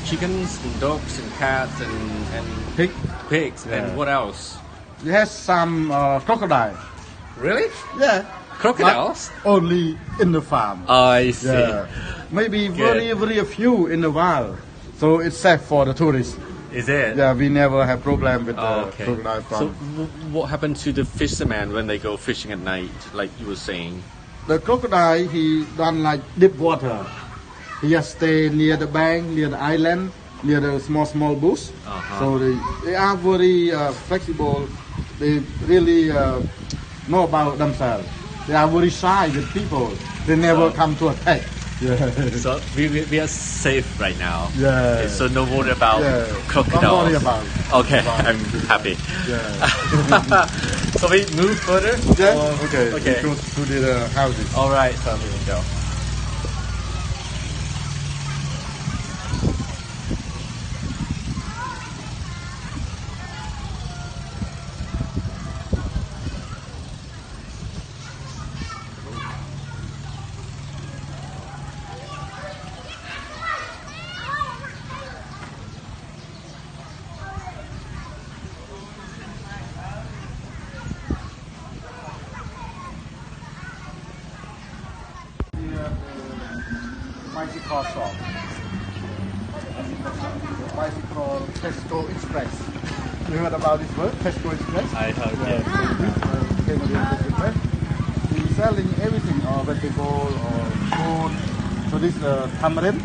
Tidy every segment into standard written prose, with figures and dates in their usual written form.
chickens and dogs and cats and Pig. pigs. Yeah. And what else? It has some crocodile. Really? Yeah. Crocodiles? But only in the farm. I see. Yeah. Maybe Good. very few in the wild. So it's safe for the tourists. Is it? Yeah, we never have problem with the Okay. crocodile So farm. what happened to the fishermen when they go fishing at night, like you were saying? The crocodile, he done like deep water. He just stay near the bank, near the island, near the small bush. So they are very flexible. They really know about themselves. They are very shy with people. They never come to attack. Yeah. So we are safe right now. Yeah. Okay, so no worry about crocodiles. Don't worry about it. Okay, I'm happy. Yeah. So we move further? Yeah. Okay. Okay. Go to the houses. All right, so here we go. Bicycle shop. Bicycle Tesco Express. You heard about this word, Tesco Express? I heard, Yeah. Cambodia Tesco Express. He's selling everything, or vegetable, or food. So this tamarind,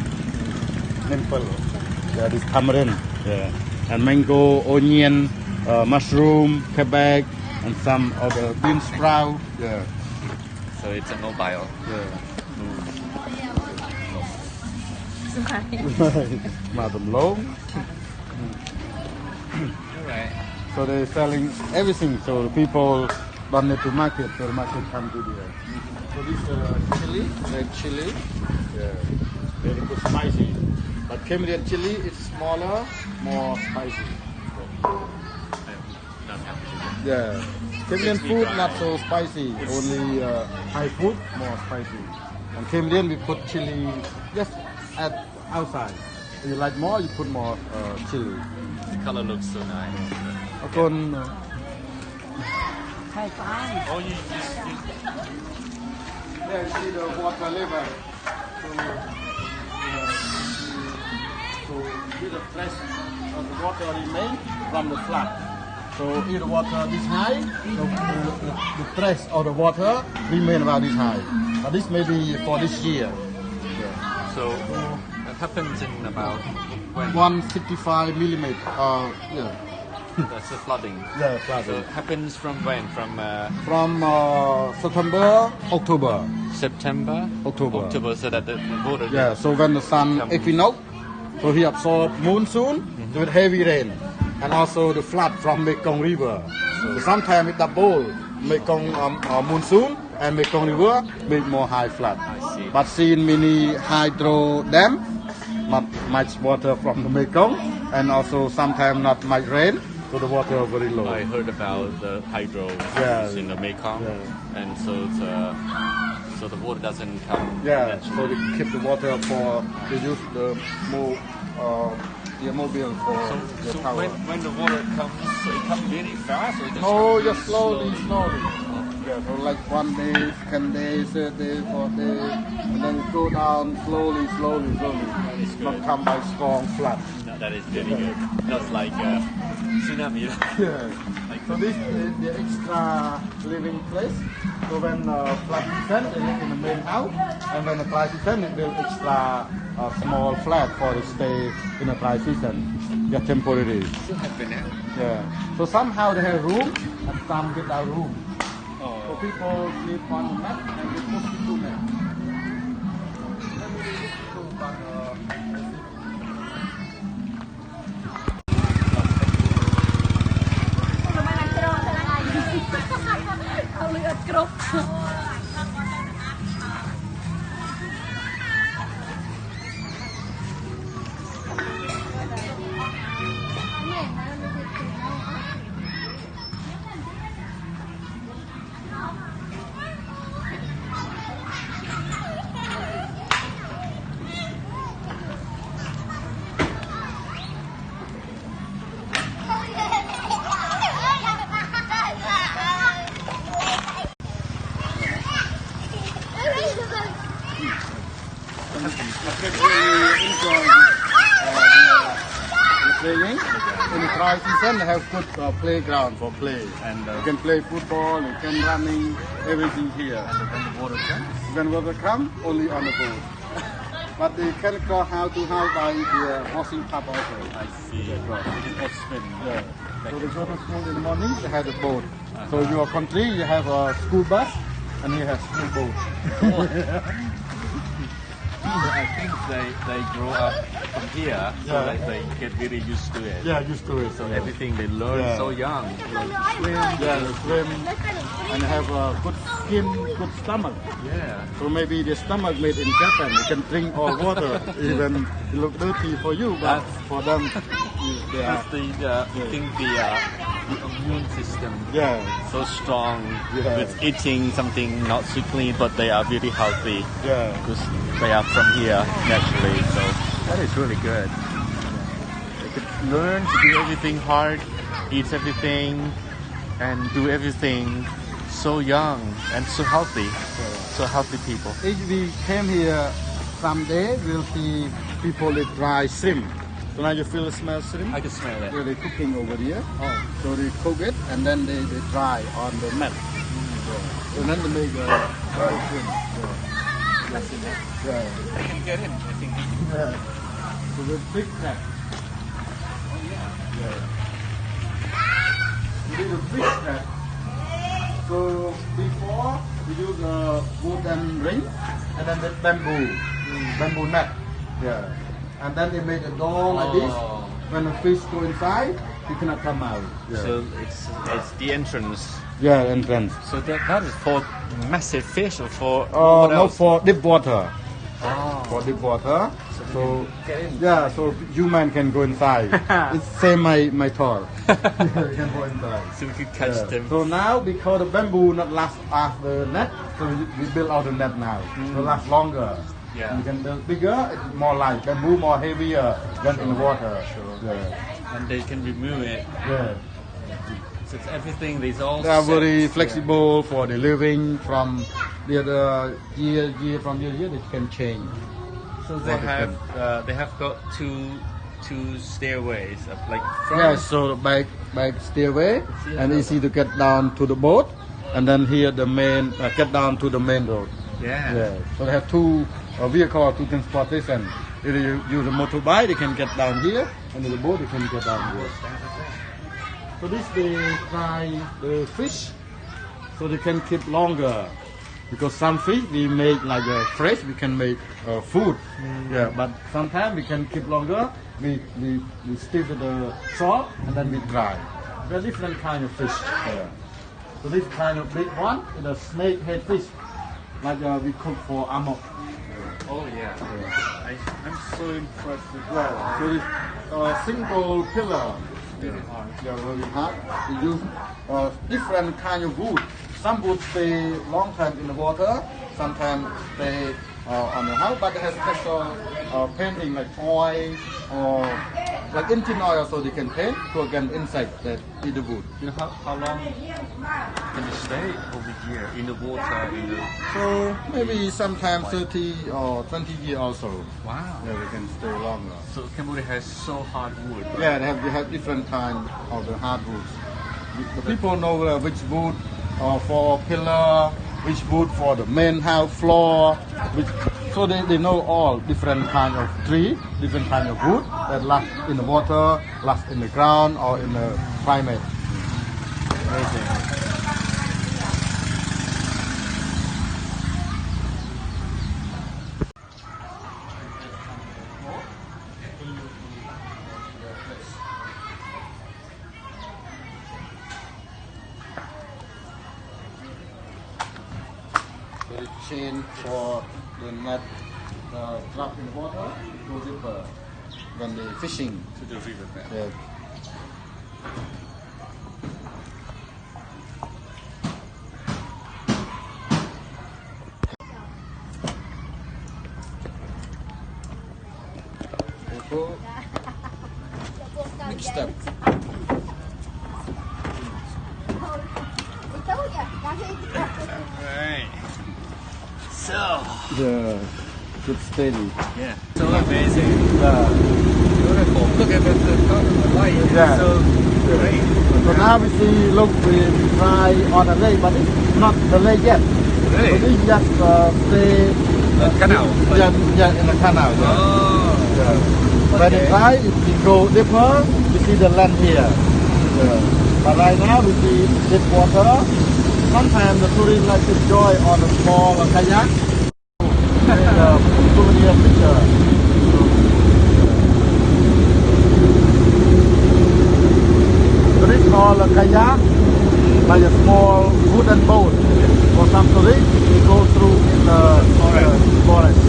simple. Yeah, this tamarind. Yeah. And mango, onion, mushroom, cabbage, and some other bean sprout. Yeah. So it's a mobile. Yeah. มาตำลง Alright. So they're selling everything. So the people don't need to market. So the market come to there. So this chili, red chili. Yeah. Very good spicy. But Cambodian chili is smaller, more spicy. Yeah. Cambodian food not so spicy. Only Thai food more spicy. And Cambodian we put chili just at outside. If you like more, you put more chili. The color looks so nice. Akon, Oh, you there you see the water level. So see the press of the water remain from the flood. So if the water is high, the press of the water remain about this high. But this may be for this year. So that happens in about when? 155 millimeter. Yeah. That's the flooding. Yeah, So flooding. it happens from when? From From September, October. September? October. October, so that the water. Yeah, so when the sun Come. equinox, so he absorb monsoon with heavy rain, and also the flood from Mekong River. So sometimes it double Mekong monsoon and Mekong River make more high flood. I see. But seen many hydro dam, not much water from the Mekong, and also sometimes not much rain, so the water very low. I heard about the hydro Yeah. in the Mekong, Yeah. and so the water doesn't come. Yeah, so naturally. they keep the water for they use the mobile for the So power. when the water comes, so it comes really fast, or just No, just slowly. Yeah, so like 1 day, 10 days, 3 days, 4 days, and then it go down slowly. is Not good. come by strong flood. No, that is very good. That's like tsunami. Yeah. So this is the extra living place. So when flood season, they live in the main house, and when the dry season, they build extra small flat for to stay in the dry season. Yeah, temporary. Still have been there. Yeah. So somehow they have room, and some without room. So Oh. people sleep on the mat and they mosquito mat. in the dry season, they have good playground for play. And you can play football, you can running, everything here. And when the water comes? When water come, only on the boat. But they can cross how by the washing tub also. I see. They can all swim. Yeah. So they go to school in the morning, they have a boat. So your country, you have a school bus, and you have school boat. I think they grow up from here, so that they get really used to it. Yeah, used to it. So everything they learn so young, like to swim. Yeah, they swim, and have a good skin, good stomach. Yeah. So maybe the stomach made in Japan, you can drink all water, even it look dirty for you, but for them, they are. I think the immune system so strong with eating something not so clean, but they are really healthy because they are from here naturally. So that is really good. They could learn to do everything hard, eat everything, and do everything so young and so healthy. So healthy people. If we came here someday, we'll see people that dry shrimp. So now you feel the smell shrimp? I can smell it. So they're cooking over here. So they cook it and then they dry on the mat. So then they make dry shrimp. That's in it. Yeah. I can get in, I think. Yeah. So the big net. You need a big net. So before we use a wooden ring and then the bamboo net. Yeah. And then they make a door like this. When the fish go inside, you cannot come out. Yeah. So it's the entrance. Yeah, entrance. So that is for massive fish or for Oh, what no, else? for deep water. Oh. For deep water. So get in. yeah, so human can go inside. It's same my tour. You can go inside. So we could catch them. So now because the bamboo not last after net, so we build out the net now. So last longer. Yeah. You can build bigger, it's more like bamboo, more heavier than in the water. Sure. Yeah. And they can remove it. Yeah. So it's everything. These all. They are very sets, flexible for the living from the other year from year they can change. So they have got two stairways up like front. Yeah, so the back stairway and easy to get down to the boat, and then here the main get down to the main road. Yeah. Yeah. So they have two vehicle, two transportation. If you use a motorbike, they can get down here, and with the boat, they can get down here. So this they fry the fish, so they can keep longer. Because some fish we make like fresh, we can make food. Yeah, but sometimes we can keep longer. We stick with the salt and then we dry. There are different kind of fish. Yeah. So this kind of big one is a snake head fish, like we cook for amok. Oh yeah. I'm so impressed with that. Yeah. So this single pillar. Really hard. Yeah, very hard. We use different kind of wood. Some wood stay long time in the water, sometimes stay on the house, but they have special painting like oil or like engine oil, so they can paint to against insect that eat the wood. You know how long can you stay over here in the water? So maybe sometimes 30 or 20 years also. Wow. Yeah, we can stay longer. So Cambodia has so hard wood. Yeah, they have different kind of the hardwoods. The people know which wood for pillar, which wood for the main house floor, so they know all different kind of tree, different kind of wood that last in the water, last in the ground or in the climate. Amazing. The chain for the net drop in the water to deeper when they fishing. To the river bed. Yeah. Next step. Alright. So. Yeah, good steady. Yeah. So amazing. Yeah. Beautiful. Look at the light. Yeah. So great. So now we see, look, we try on a lake, but it's not the lake yet. Really? So we just stay canal. Yeah, in the canal. Yeah. Oh. Yeah. When it dry, if we go deeper, we see the land here. Yeah. But right now we see deep water. Sometimes the tourists like to enjoy on a small kayak. Souvenir picture. So this is called a kayak, like a small wooden boat. For some tourists, they go through in the forest.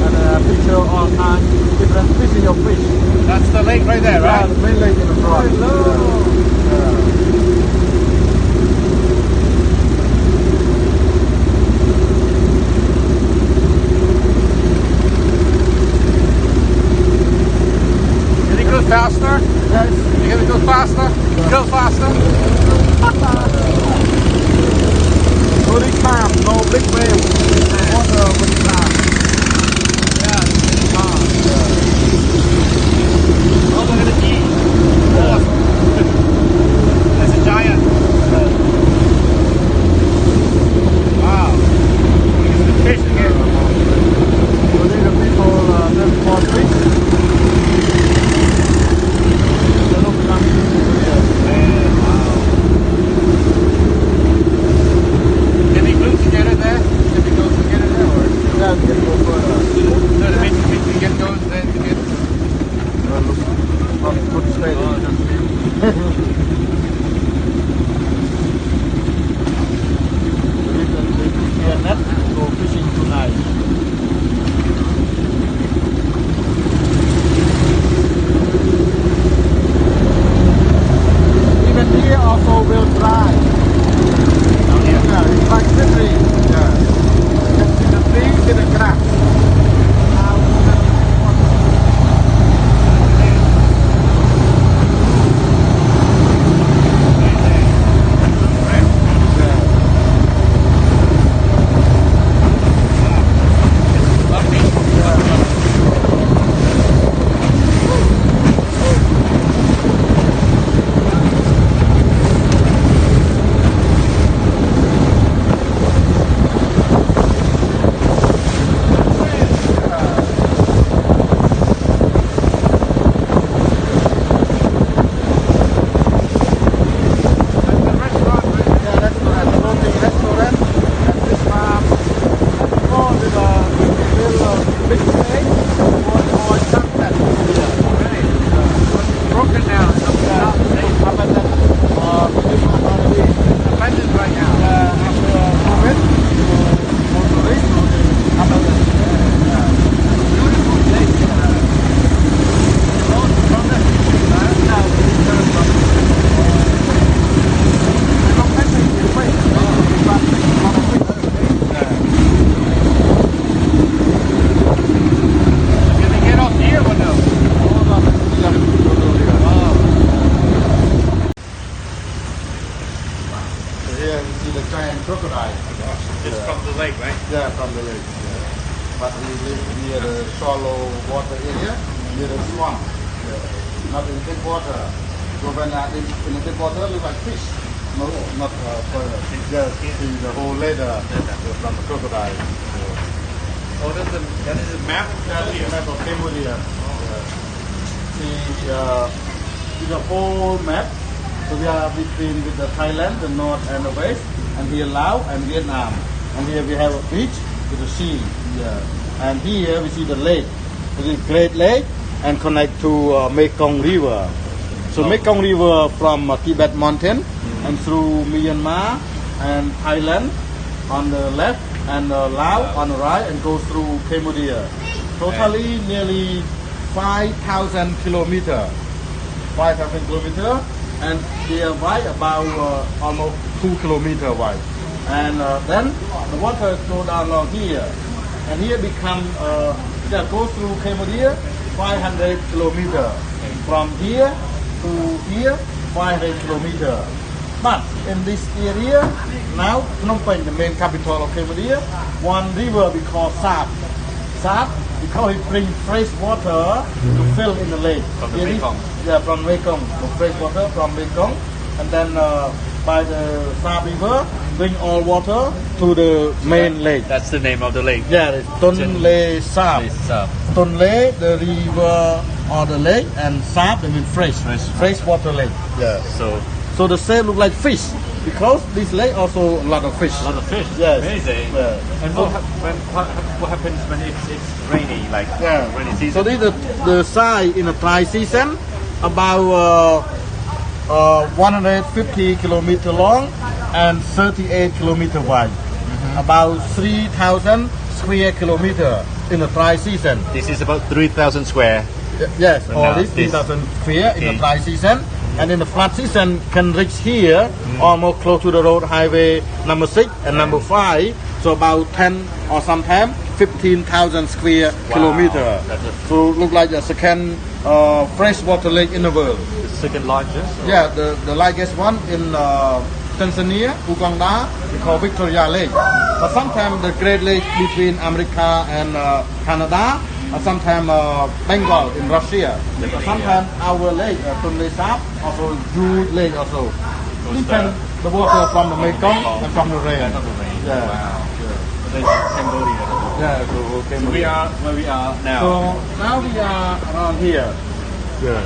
And a picture all kinds different species of fish. That's the lake right there, Yeah, right? the main lake in the front. Can it go faster? Yes. You gonna go faster? Go faster. Very calm, no big wave. Water very calm. Yeah. Oh, look at the G. Awesome. That's a giant. Wow. Look at the fish again. So these are people just for fish. So look coming here. Man, wow. Can we group together there? Can we go together there or? Yeah, we can go further. No, the main we can go there together. Look, not good stay. Oh, that's good. We can see a net to go fishing tonight. Even here also will dry. Yeah, it's like slippery. Yeah. In the trees, in the grass. Yeah, from the lake. Yeah. But we live near the shallow water area, near the swamp. Yeah. Not in deep water. So when in the deep water, look like fish. No, not further. Just see the whole leather from the crocodile. Oh, that is a map? That is a map of Cambodia. See the whole map. So we are between with the Thailand, the north and the west, and here Laos and Vietnam. And here we have a beach with the sea. Yeah. And here we see the lake. It is Great Lake and connect to Mekong River. So Mekong River from Tibet Mountain and through Myanmar and Thailand on the left and Laos on the right and goes through Cambodia. Totally nearly 5,000 kilometers. 5,000 kilometers, and they are wide about almost 2 kilometers wide. And then the water go down along here, and here become that goes through Cambodia 500 kilometers. From here to here 500 kilometers. But in this area now, Phnom Penh, the main capital of Cambodia, one river we call Sap. sap because it brings fresh water to fill in the lake. From the Mekong. Yeah, from Mekong, the fresh water from Mekong, and then by the Sap River bring all water to the main lake. That's the name of the lake. Yeah, it's Tonle Sap. Tonle, the river or the lake, and Sap, I mean fresh water lake. Yeah. So the same look like fish because this lake also a lot of fish. A lot of fish. Yes. Amazing. Yeah. And what happens when it's rainy, like rainy season? So this is the size in the dry season, about 150 kilometer long and 38 kilometer wide. About 3,000 square kilometer in the dry season. This is about 3,000 square. Yes, all this 3,000 square in the dry season. And in the flood season can reach here almost close to the road highway number 6 and number 5. So about 10 or sometimes 15,000 square kilometer. So look like the second freshwater lake in the world. The second largest? Yeah, the largest one in Tanzania, Uganda, we call Victoria Lake. But sometimes the Great Lake between America and Canada, or sometimes Bengal in Russia. Sometimes our lake, Tonle Sap, also Jude Lake also. Depends the water from the Mekong and from the rain. Yeah. Wow. This is Cambodia. Yeah, so So we are where we are now. So now we are around here. Yeah.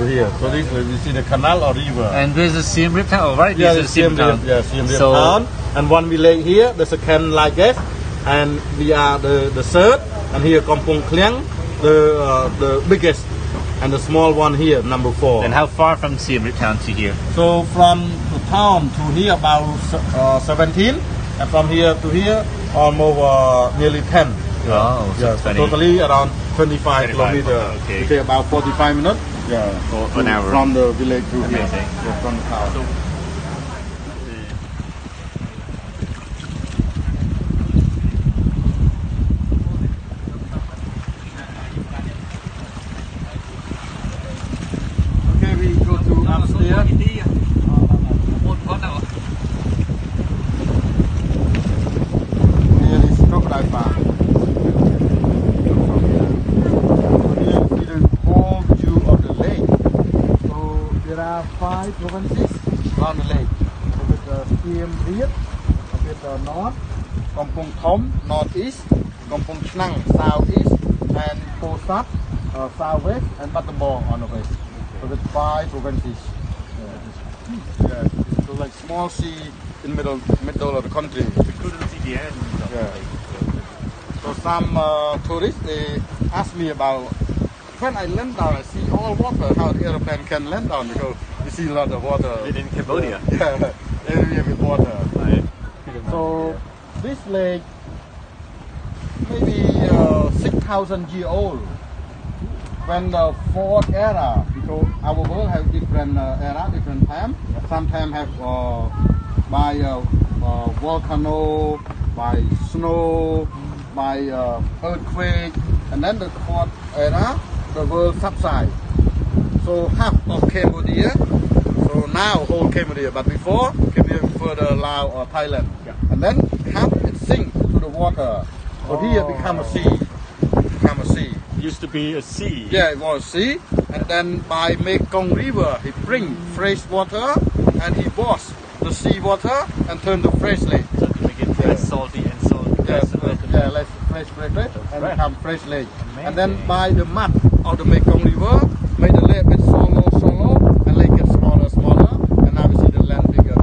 Here. So this you see the canal or river. And this is Siem Reap Town, right? Yeah, this is Siem Reap. Yeah, Siem Reap So- Town. And one village here, the second largest, and we are the third. And here Kampong the biggest, and the small one here, number 4. And how far from Siem Reap Town to here? So from the town to here about 17, and from here to here almost nearly 10. Oh, so Yeah, so 20. totally around 25 25, kilometers. okay. It takes about 45 minutes. Yeah, For an hour. from the village to here. Amazing. Yeah, from the town. So- Okay, we go to upstairs. Here is crocodile farm. From here. So here you see the whole view of the lake. So there are 5 provinces around the lake. So with the Siem Reap, with the north, Kampong Thom, northeast, Kampong Chnang, southeast, and Po Sap, southwest, and Battambang on the west. So with 5 provinces. Yeah, so like small sea in middle of the country. We couldn't see the end of the Yeah. lake. So some tourists they ask me about when I land down, I see all water. How the aeroplane can land down because you see a lot of water. In Cambodia. Yeah, area with water. Right. So this lake maybe 6,000 years old. When the fourth era, because our world have different era, different time. Sometimes have by volcano, by snow, by earthquake, and then the fourth era, the world subside. So half of Cambodia, so now whole Cambodia, but before Cambodia further Laos or Thailand, and then half it sink to the water. So here become a sea, Used to be a sea. Yeah, it was sea, and then by Mekong River, he bring fresh water and he wash the sea water and turn to fresh lake. So to make it less salty and salty. Yes, less fresh, and become fresh lake. And then by the mud of the Mekong River, made the lake bit shallow, and lake gets smaller, and now we see the land bigger.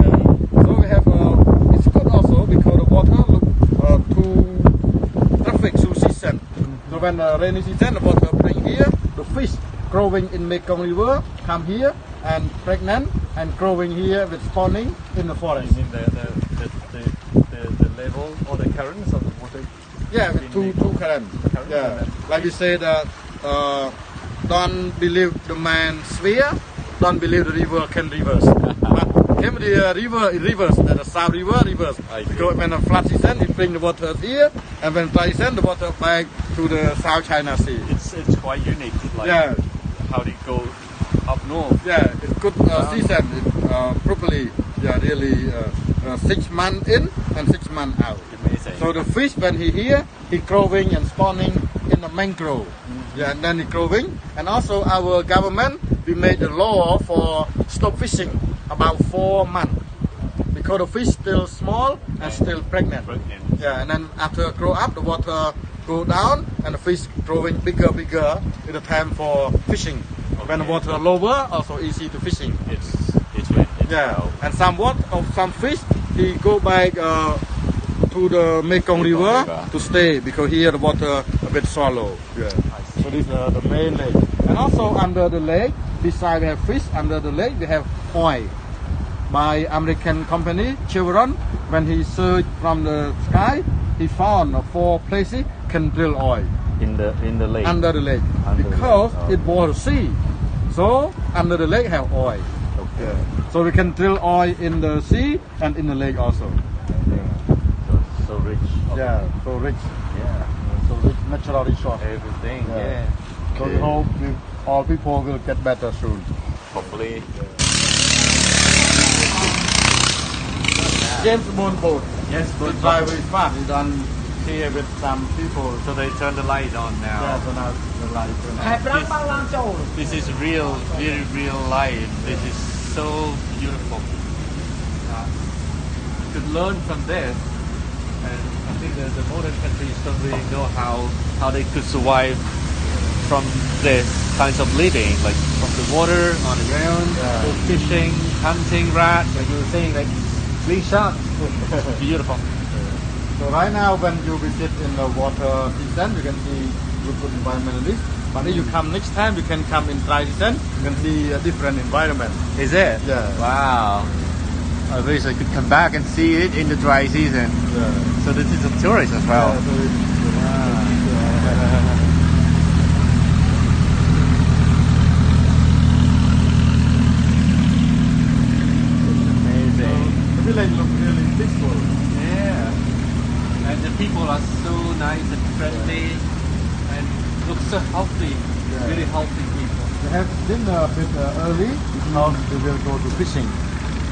Yeah. So we have, it's good also because the water look to traffic through season. So when the rainy season, the water bring here, the fish growing in Mekong River come here and pregnant and growing here with spawning in the forest. You mean the level or the currents of the water? Yeah, with two currents. Yeah, like we say that don't believe the man swear, don't believe the river can reverse. But Cambodia river it reverse, the South River reverse. Because when the flood season, it bring the water here, and when dry season, the water back to the South China Sea. It's quite unique. Like how they go up north. Yeah, it's good season. It, properly, really 6 months in and 6 months out. Amazing. So the fish when he here, he he growing and spawning in the mangrove. Yeah, and then he growing. And also our government, we made a law for stop fishing about 4 months. Because the fish still small and still pregnant. Yeah, and then after grow up, the water go down and the fish growing bigger. It's the time for fishing. Okay. When the water lower, also easy to fishing. It's wet. Yeah, and some fish he go back to the Mekong River to stay because here the water a bit shallow. Yeah. So this is the main lake. And also under the lake, beside we have fish. Under the lake we have oil. By American company Chevron, when he searched from the sky, he found 4 places can drill oil in the lake. Under the lake because it was sea. So under the lake have oil. Okay. Yeah. So we can drill oil in the sea and in the lake also. Yeah. So rich. Okay. Yeah, so rich. Yeah. So rich natural resource. Everything. Yeah. So we hope all people will get better soon. Hopefully. James Bond boat. Yes, He drive very fast. He done here with some people. So they turn the light on now. Yeah, so now the light turn on. This is real, very real life. This is so beautiful. You could learn from this, and I think the modern countries don't really know how they could survive from this kinds of living, like from the water, on the ground, fishing, hunting rats, like you were saying, like sharks. Beautiful. So right now when you visit in the water season, you can see good environmentalists. But if you come next time, you can come in dry season, you can see a different environment. Is it? Yeah. Wow. I wish I could come back and see it in the dry season. Yeah. So this is a tourist as well. The village looks really peaceful. Yeah. And the people are so nice and friendly and look so healthy. Yeah. Really healthy people. They have dinner a bit early because they will go to fishing.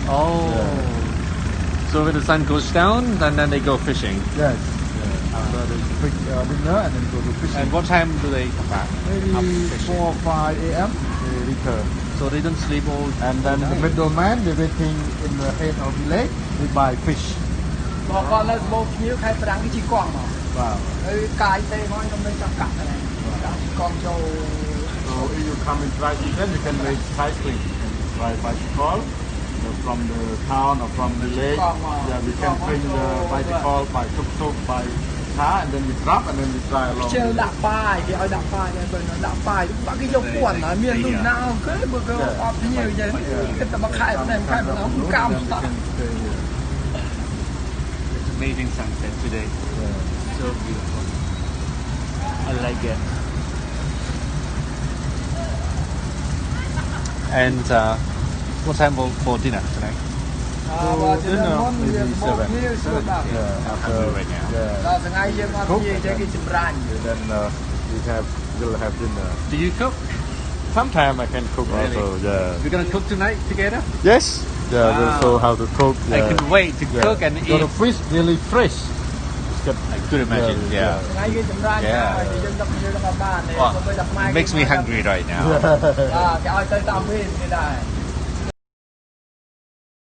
Oh. Yeah. So when the sun goes down, and then they go fishing. Yes. Yeah. After they quick dinner and then go to fishing. And what time do they come back? Maybe 4 or 5 a.m. they return. So they don't sleep all. And then the middleman, they waiting in the head of the lake. They buy fish. Wow. Wow. So if you come in dry season, you can make cycling. You can ride bicycle from the town or from the lake. Yeah, we can bring the bicycle by tuk-tuk, by car, and then we drop and then we fly along. Chơi đạp bài thì ở đạp bài này, bởi nó đạp bài bắt cái dốc quần ở miền núi nào cứ bữa cơ ọp nhiều vậy cái tầm khai bên này khai bên đó cũng cam. Amazing sunset today. Yeah. So beautiful. I like it. And what time for dinner tonight? Dinner maybe 7. Yeah, after right now. Yeah. Then we'll have dinner. Do you cook? Sometimes I can cook Really? also. Yeah. We're gonna cook tonight together? Yes. Yeah. Wow. We'll show how to cook. I Yeah. can wait to cook and So eat. the fish really fresh. I could imagine. Yeah. Well, it makes me hungry right now.